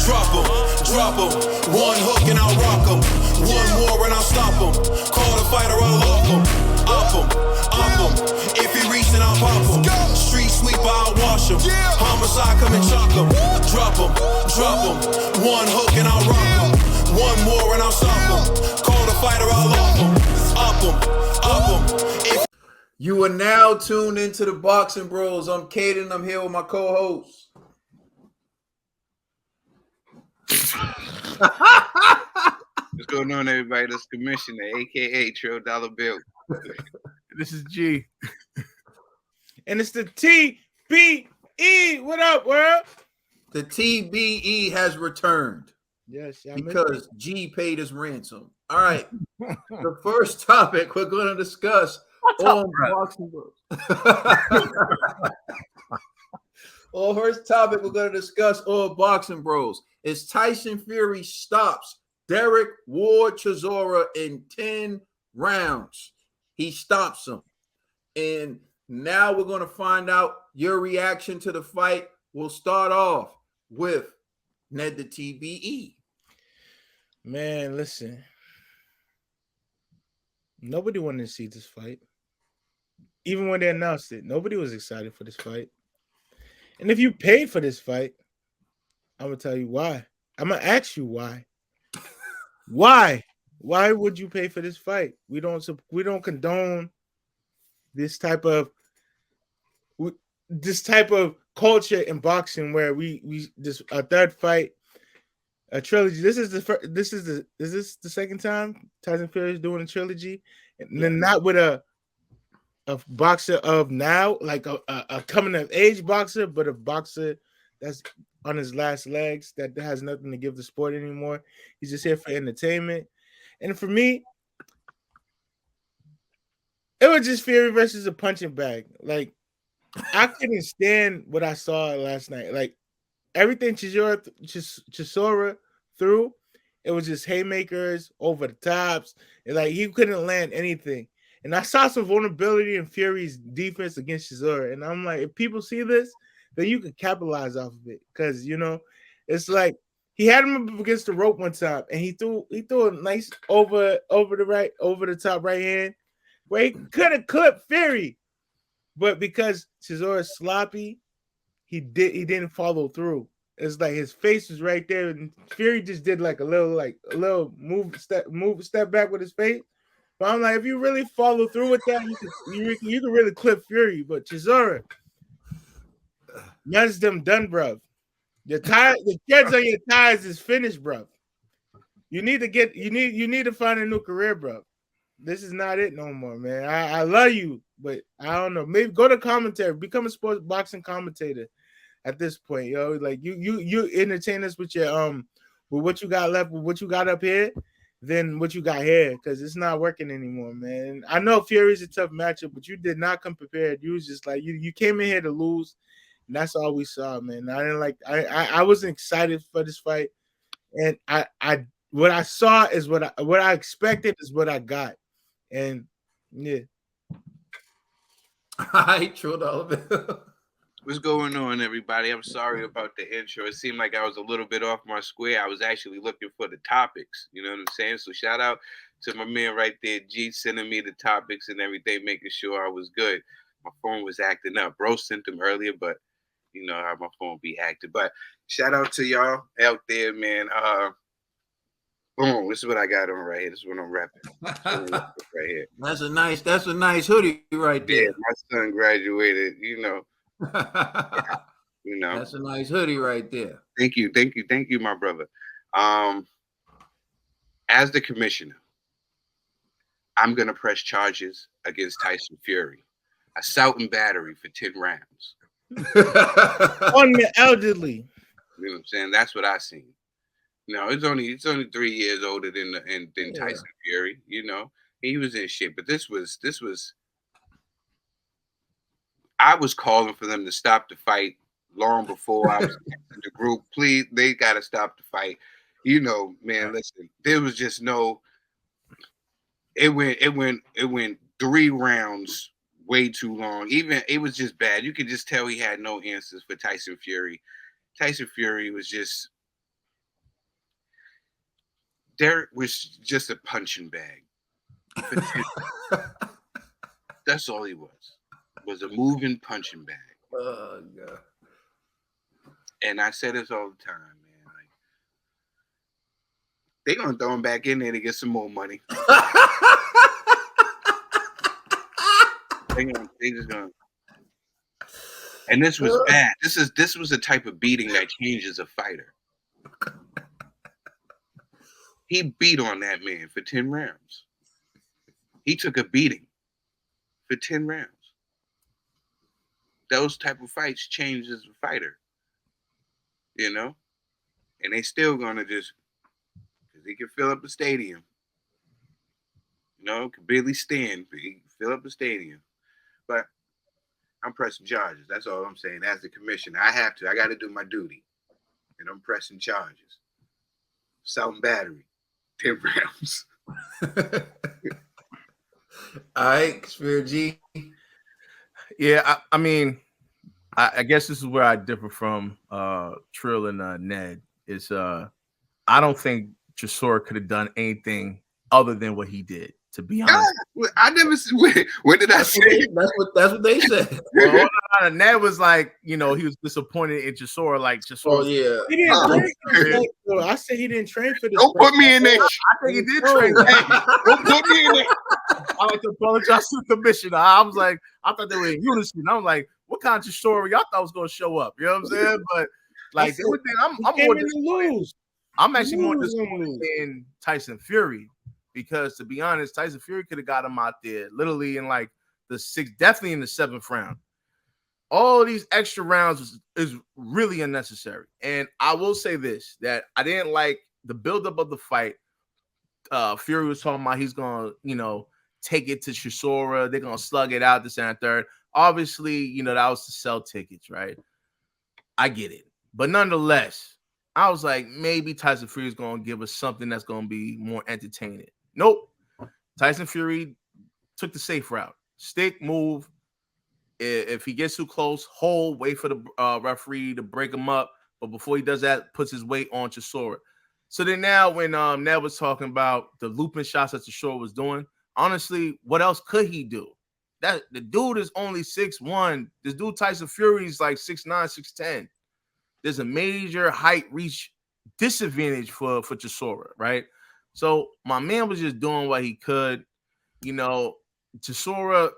drop 'em. One hook and I'll rock 'em. One more and I'll stop 'em. Call the fighter, I'll lock 'em. Up 'em. If he reach, then I'll pop 'em. Street sweeper, I'll wash 'em. Homicide, come and chalk 'em. Drop 'em. One hook and I'll rock 'em. One more and I'll stop 'em. Call the fighter, I'll lock 'em. Up 'em. You are now tuned into the Boxing Bros. I'm Caden. I'm here with my co-host. What's going on, everybody? This is Commissioner, a.k.a. Trill Dollar Bill. This is G. And it's the TBE. What up, world? The TBE has returned. Yes, because G paid his ransom. All right. The first topic we're going to discuss on Boxing Bros. First topic we're going to discuss on Boxing Bros is Tyson Fury stops Derek Ward Chisora in 10 rounds. He stops him. And now we're going to find out your reaction to the fight. We'll start off with Ned the TBE. Man, listen. Nobody wanted to see this fight. Even when they announced it, nobody was excited for this fight. And if you paid for this fight, I'm going to tell you why. I'm going to ask you why. Why? Why would you pay for this fight? We don't condone this type of culture in boxing where we this a third fight, a trilogy. Is this the second time Tyson Fury is doing a trilogy, and then not with a boxer of now, like a coming of age boxer, but a boxer that's on his last legs, that has nothing to give the sport anymore. He's just here for entertainment. And for me, it was just Fury versus a punching bag. Like, I couldn't stand what I saw last night. Like, everything Chisora threw, it was just haymakers, over the tops. And like, he couldn't land anything. And I saw some vulnerability in Fury's defense against Chisora. And I'm like, if people see this, then you can capitalize off of it. Because, it's like he had him up against the rope one time, and he threw a nice over the top right hand where he could have clipped Fury. But because Chisora's sloppy, he didn't follow through. It's like his face was right there, and Fury just did like a little step back with his face. But I'm like, if you really follow through with that, you can really clip Fury. But Chisora, none of them done, bruv. The kids on your ties is finished, bruv. You need to find a new career, bruv. This is not it no more, man. I love you, but I don't know. Maybe go to commentary, become a sports boxing commentator at this point, yo. Like you entertain us with your with what you got left, with what you got up here, than what you got here, because it's not working anymore, man. I know Fury's a tough matchup, but you did not come prepared. You was just like you came in here to lose, and that's all we saw, man. I wasn't excited for this fight, and what I saw is what I expected is what I got. And yeah. I Trill Dollar Bill. What's going on, everybody? I'm sorry about the intro. It seemed like I was a little bit off my square. I was actually looking for the topics. You know what I'm saying? So shout out to my man right there, G, sending me the topics and everything, making sure I was good. My phone was acting up. Bro sent them earlier, but you know how my phone be acting. But shout out to y'all out there, man. Boom, this is what I got on right here. This is what I'm rapping. Right here. That's a nice hoodie right there. Yeah, my son graduated, Yeah. You know. That's a nice hoodie right there. Thank you, my brother. As the commissioner, I'm gonna press charges against Tyson Fury. Assault and battery for 10 rounds. On the elderly. You know what I'm saying? That's what I seen. No, it's only 3 years older than Tyson Fury. He was in shit, but this was. I was calling for them to stop the fight long before I was in the group. Please, they gotta stop the fight. Man, listen, there was just no. It went 3 rounds, way too long. Even it was just bad. You could just tell he had no answers for Tyson Fury. Tyson Fury was just. Derek was just a punching bag. That's all he was a moving punching bag. Oh, God. And I say this all the time, man. Like, they gonna throw him back in there to get some more money. They just gonna. And this was bad. This was a type of beating that changes a fighter. He beat on that man for 10 rounds. He took a beating for 10 rounds. Those type of fights change as a fighter. You know? And they still gonna just, because he can fill up the stadium. You know, can barely stand, but he can fill up the stadium. But I'm pressing charges. That's all I'm saying. As the commissioner, I got to do my duty. And I'm pressing charges. Assault and battery. 10 rounds. All right, Spirit G. Yeah, I mean, I guess this is where I differ from Trill and Ned. Is I don't think Chisora could have done anything other than what he did. To be honest, I never. What did I say? That's what they said. Well, Ned was like, you know, he was disappointed in Chisora. Like Chisora, Oh yeah. He didn't train for this. I said he didn't train for this. Don't put me in there. I think he did train. Don't put me in there. I like to apologize to the commissioner. I was like, I thought they were in unison. I was like, what kind of Chisora y'all thought was going to show up? You know what I'm saying? But like, I'm actually more disappointed in Tyson Fury. Because to be honest, Tyson Fury could have got him out there literally in like definitely in the 7th round. All of these extra rounds is really unnecessary. And I will say this, that I didn't like the buildup of the fight. Fury was talking about he's going to, you know, take it to Chisora. They're going to slug it out this and third. Obviously, you know, that was to sell tickets, right? I get it. But nonetheless, I was like, maybe Tyson Fury is going to give us something that's going to be more entertaining. Nope. Tyson Fury took the safe route. Stick, move. If he gets too close, hold, wait for the referee to break him up. But before he does that, puts his weight on Chisora. So then now when Ned was talking about the looping shots that Chisora was doing, honestly, what else could he do? That the dude is only 6'1". This dude Tyson Fury is like 6'9", 6'10". There's a major height reach disadvantage for Chisora, right? So my man was just doing what he could, you know. Chisora,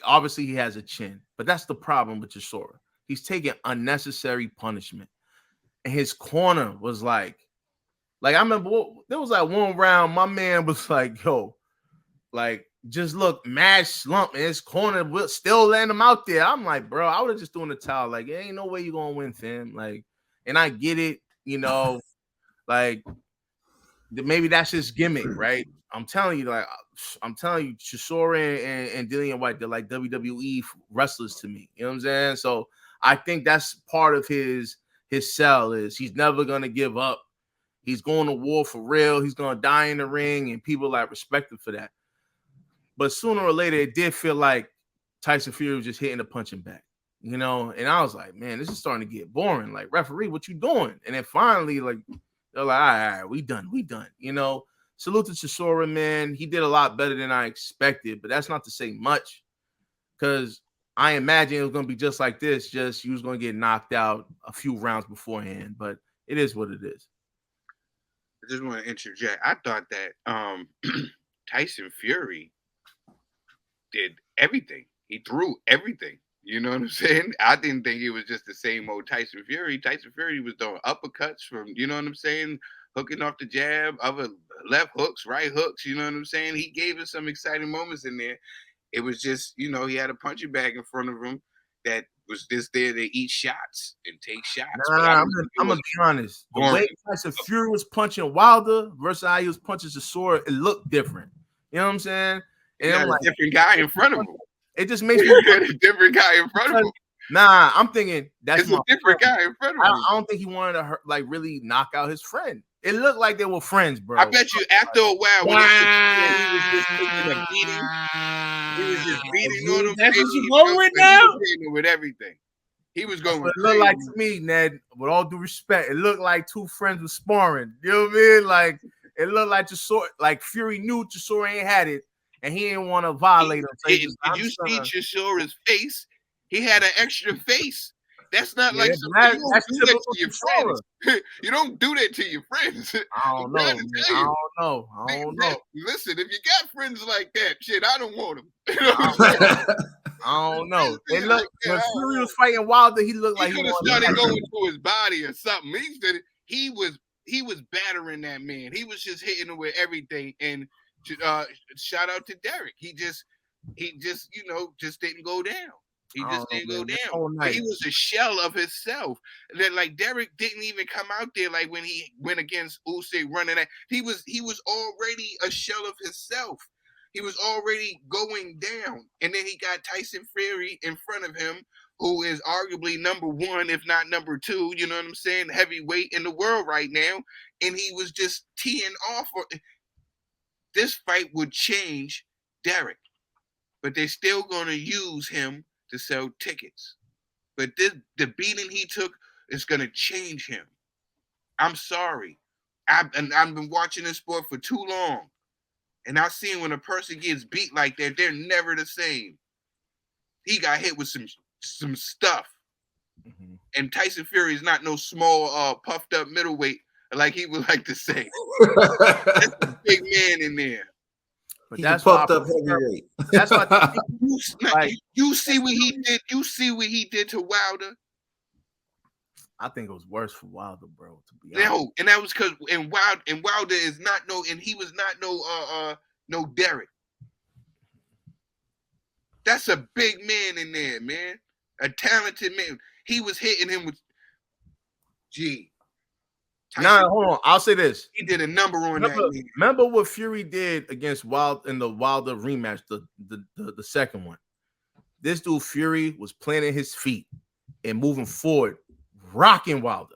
obviously he has a chin, but that's the problem with Chisora. He's taking unnecessary punishment, and his corner was like I remember there was like one round, my man was like, "Yo, like just look mad slump, and his corner will still land him out there." I'm like, bro, I would have just thrown the towel. Like, there ain't no way you're gonna win, fam. Like, and I get it, you know, like. Maybe that's his gimmick, right? I'm telling you, Chisora and Dillian White, they're like WWE wrestlers to me. You know what I'm saying? So I think that's part of his sell is he's never gonna give up. He's going to war for real. He's gonna die in the ring, and people like respect him for that. But sooner or later, it did feel like Tyson Fury was just hitting the punching bag, you know. And I was like, man, this is starting to get boring. Like, referee, what you doing? And then finally, like. They're like, all right, we done. You know, salute to Chisora, man. He did a lot better than I expected, but that's not to say much because I imagine it was going to be just like this, just he was going to get knocked out a few rounds beforehand, but it is what it is. I just want to interject. I thought that Tyson Fury did everything. He threw everything. You know what I'm saying? I didn't think it was just the same old Tyson Fury. Tyson Fury was doing uppercuts from, you know what I'm saying, hooking off the jab, other left hooks, right hooks, you know what I'm saying? He gave us some exciting moments in there. It was just, you know, he had a punching bag in front of him that was just there to eat shots and take shots. I'm going to be honest. The way Tyson Fury was punching Wilder versus how he was punching Chisora, it looked different. You know what I'm saying? And I'm like, a different guy in front of him. It just makes me a different guy in front of him. Nah, I'm thinking that's a different guy in front of him. I don't think he wanted to really knock out his friend. It looked like they were friends, bro. I bet you after a while, when he was just taking a beating, he was just beating on him. That's what you go with now? With everything. He was going. It looked like to me, Ned. With all due respect, it looked like two friends were sparring. You know what I mean? Like it looked like Chisora, like Fury knew Chisora ain't had it, and he didn't want to violate him. So Did you see Chisora's face? He had an extra face. That's not like something you don't do that to your friends. You don't do that to your friends. I don't know. I don't know. Listen, if you got friends like that, shit, I don't want them. I don't know. They look when Fury was fighting Wilder, he looked like he could have started going to his body or something. He was battering that man. He was just hitting him with everything. And shout out to Derek. He just just didn't go down. He just didn't go down. He was a shell of himself. That like Derek didn't even come out there like when he went against Usyk running that. He was already a shell of himself. He was already going down. And then he got Tyson Fury in front of him, who is arguably number one, if not number two, you know what I'm saying, heavyweight in the world right now. And he was just teeing off. This fight would change Derek. But they're still going to use him to sell tickets. But the beating he took is going to change him. I'm sorry. I've been watching this sport for too long. And I've seen when a person gets beat like that, they're never the same. He got hit with some stuff. Mm-hmm. And Tyson Fury is not no small, puffed up middleweight, like he would like to say. That's a big man in there. But that's puffed up heavyweight. That's what you see what he did. You see what he did to Wilder. I think it was worse for Wilder, bro. To be honest. No, and that was because Wilder is not he was not no Derek. That's a big man in there, man. A talented man. He was hitting him with Tyson, hold on. I'll say this. He did a number on that. Remember what Fury did against Wilder in the Wilder rematch, the second one. This dude Fury was planting his feet and moving forward, rocking Wilder.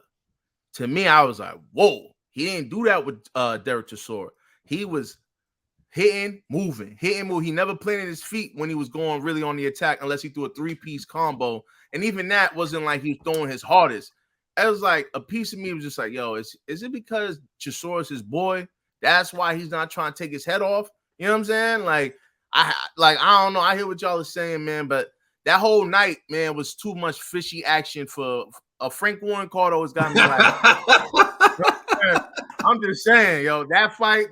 To me, I was like, whoa. He didn't do that with Derek Chisora. He was hitting, moving. He never planted his feet when he was going really on the attack unless he threw a three-piece combo. And even that wasn't like he was throwing his hardest. It was like a piece of me was just like, yo, is it because Chisora's his boy? That's why he's not trying to take his head off. You know what I'm saying? I don't know. I hear what y'all are saying, man, but that whole night, man, was too much fishy action for Frank Warren card always got me like. I'm just saying, yo, that fight,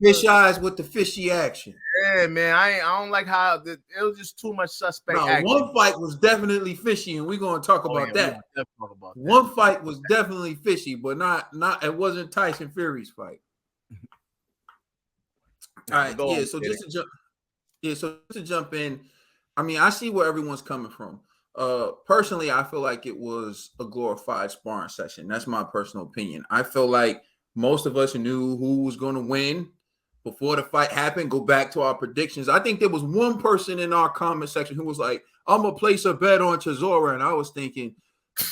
fish eyes with the fishy action. Yeah, man, I don't like how it was just too much suspect action. One fight was definitely fishy, and we're gonna talk about that. One fight was definitely fishy, but not it wasn't Tyson Fury's fight. All right, so just to jump in, I mean, I see where everyone's coming from. Personally, I feel like it was a glorified sparring session. That's my personal opinion. I feel like most of us knew who was going to win before the fight happened. Go back to our predictions. I think there was one person in our comment section who was like, I'm going to place a bet on Chisora. And I was thinking,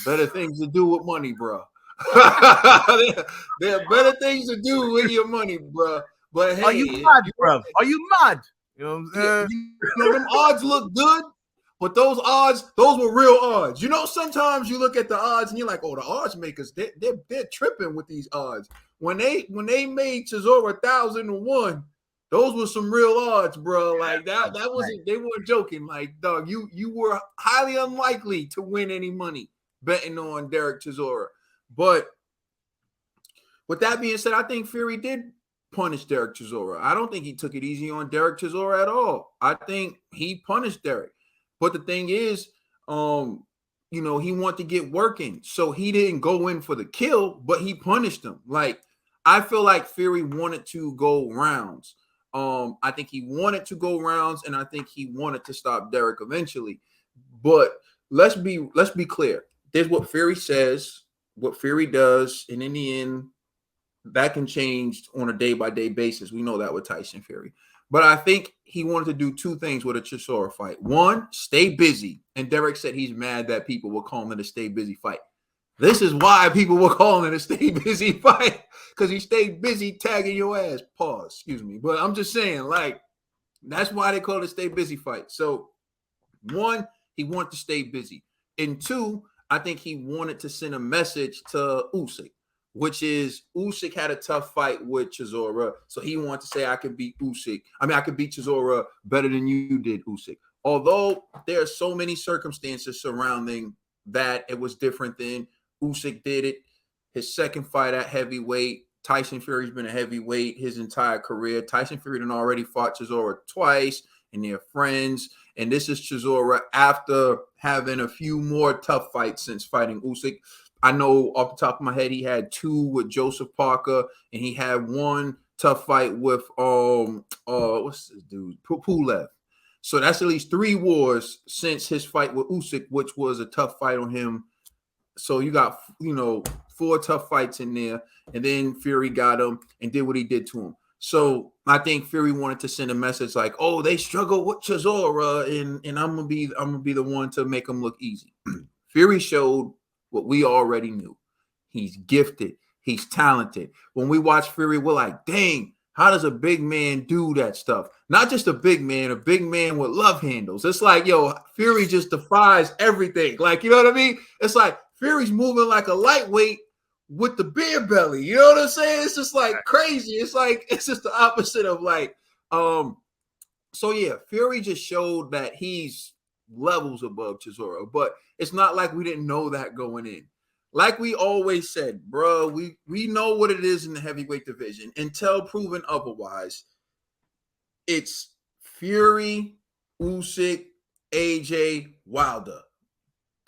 better things to do with money, bro. There are better things to do with your money, bro. But hey, are you mad, bro? Are you mad? You know what I'm saying? Them odds look good, but those were real odds. You know, sometimes you look at the odds and you're like, oh, the odds makers, they're tripping with these odds. When they made Chisora 1,000-1, those were some real odds, bro. Like that wasn't, they weren't joking. Like, dog, you were highly unlikely to win any money betting on Derek Chisora. But with that being said, I think Fury did punish Derek Chisora. I don't think he took it easy on Derek Chisora at all. I think he punished Derek. But the thing is, he wanted to get working. So he didn't go in for the kill, but he punished him. Like, I feel like Fury wanted to go rounds. I think he wanted to go rounds, and I think he wanted to stop Derek eventually. But let's be clear. There's what Fury says, what Fury does, and in the end, that can change on a day-by-day basis. We know that with Tyson Fury. But I think he wanted to do two things with a Chisora fight. One, stay busy. And Derek said he's mad that people were calling it a stay busy fight. This is why people were calling it a stay busy fight, because he stayed busy tagging your ass. Pause, excuse me. But I'm just saying, like, that's why they call it a stay busy fight. So, one, he wanted to stay busy. And two, I think he wanted to send a message to Usyk, which is Usyk had a tough fight with Chisora, so he wanted to say, I can beat Usyk. I mean, I can beat Chisora better than you did, Usyk. Although there are so many circumstances surrounding that, it was different than Usyk did it. His second fight at heavyweight. Tyson Fury's been a heavyweight his entire career. Tyson Fury done already fought Chisora twice, and they're friends. And this is Chisora after having a few more tough fights since fighting Usyk. I know off the top of my head, he had 2 with Joseph Parker, and he had 1 tough fight with what's this dude? Pulev. So that's at least 3 wars since his fight with Usyk, which was a tough fight on him. So you got 4 tough fights in there, and then Fury got him and did what he did to him. So I think Fury wanted to send a message like, "Oh, they struggle with Chisora, and I'm gonna be the one to make them look easy." Fury showed what we already knew. He's gifted. He's talented. When we watch Fury, we're like, dang, how does a big man do that stuff? Not just a big man with love handles. It's like, yo, Fury just defies everything. Like, you know what I mean? It's like Fury's moving like a lightweight with the beer belly. You know what I'm saying? It's just like crazy. It's just the opposite of like, so yeah, Fury just showed that he's levels above Chisora, but it's not like we didn't know that going in. Like we always said, bro, we know what it is in the heavyweight division. Until proven otherwise, it's Fury, Usyk, AJ, Wilder.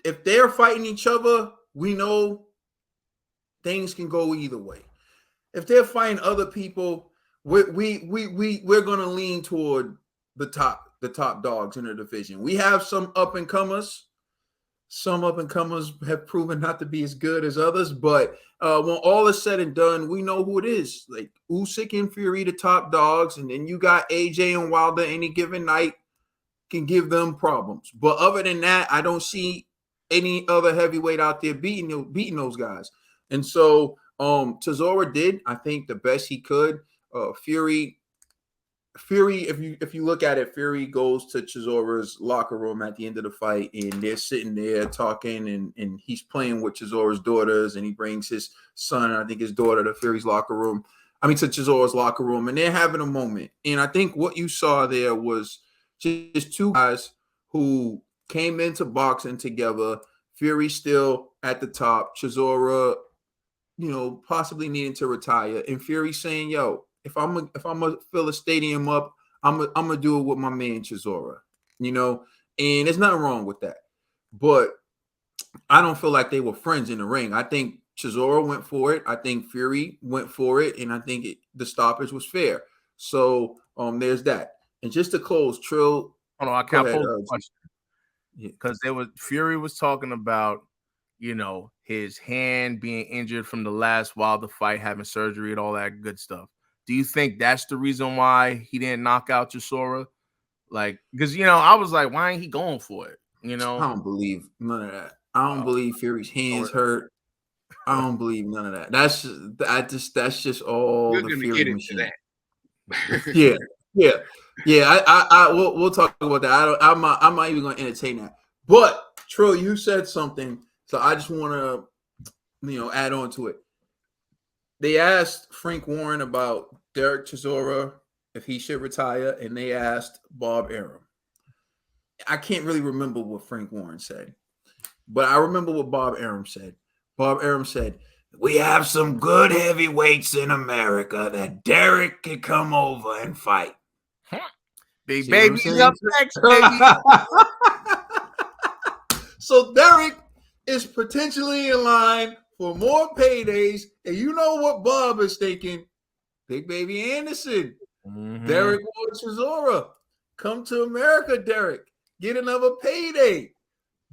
If they're fighting each other, we know things can go either way. If they're fighting other people, we're gonna lean toward the top dogs in the division. We have some up and comers. Some up and comers have proven not to be as good as others, but when all is said and done, we know who it is. Like Usyk and Fury, the top dogs, and then you got AJ and Wilder any given night can give them problems. But other than that, I don't see any other heavyweight out there beating those guys. And so Chisora did, I think, the best he could. Fury, if you look at it, Fury goes to Chisora's locker room at the end of the fight, and they're sitting there talking, and he's playing with Chisora's daughters, and he brings his son, I think his daughter, to Fury's locker room. I mean, to Chisora's locker room, and they're having a moment. And I think what you saw there was just 2 guys who came into boxing together. Fury still at the top, Chisora, possibly needing to retire, and Fury saying, "Yo, if I'm gonna fill a stadium up, I'm gonna do it with my man Chisora," and there's nothing wrong with that. But I don't feel like they were friends in the ring. I think Chisora went for it. I think Fury went for it, and I think the stoppage was fair. So there's that. And just to close, Trill. Hold on, I can't pose a question because Fury was talking about his hand being injured from the last Wilder fight, having surgery and all that good stuff. Do you think that's the reason why he didn't knock out Chisora? Like, because I was like, why ain't he going for it? I don't believe none of that. I don't believe Fury's hands hurt. I don't believe none of that. That's just all We're the gonna Fury get into machine. that. Yeah. We'll talk about that. I'm not even going to entertain that. But Trill, you said something, so I just want to add on to it. They asked Frank Warren about Derek Chisora if he should retire, and they asked Bob Arum. I can't really remember what Frank Warren said, but I remember what Bob Arum said. Bob Arum said, "We have some good heavyweights in America that Derek can come over and fight." Big baby's up next, baby. So Derek is potentially in line for more paydays, and you know what Bob is thinking? Big Baby Anderson, Derek Ward Chisora, come to America, Derek. Get another payday.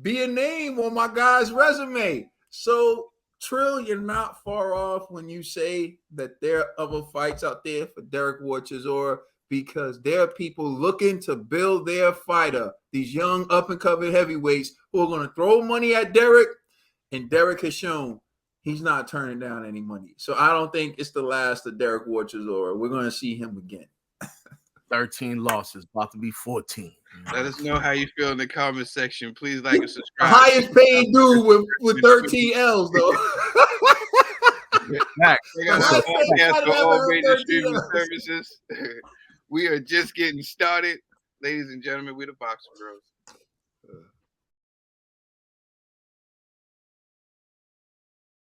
Be a name on my guy's resume. So, Trill, you're not far off when you say that there are other fights out there for Derek Ward Chisora, because there are people looking to build their fighter, these young up-and-coming heavyweights who are going to throw money at Derek, and Derek has shown he's not turning down any money. So I don't think it's the last of Derek Ward Chisora. We're going to see him again. 13 losses, about to be 14. Let us know how you feel in the comment section. Please like and The subscribe. highest paid dude with 13 L's though. Max, They got The a highest paid podcast fighter for all ever major 13 streaming L's. services. We are just getting started. Ladies and gentlemen, we're the Boxing Bros.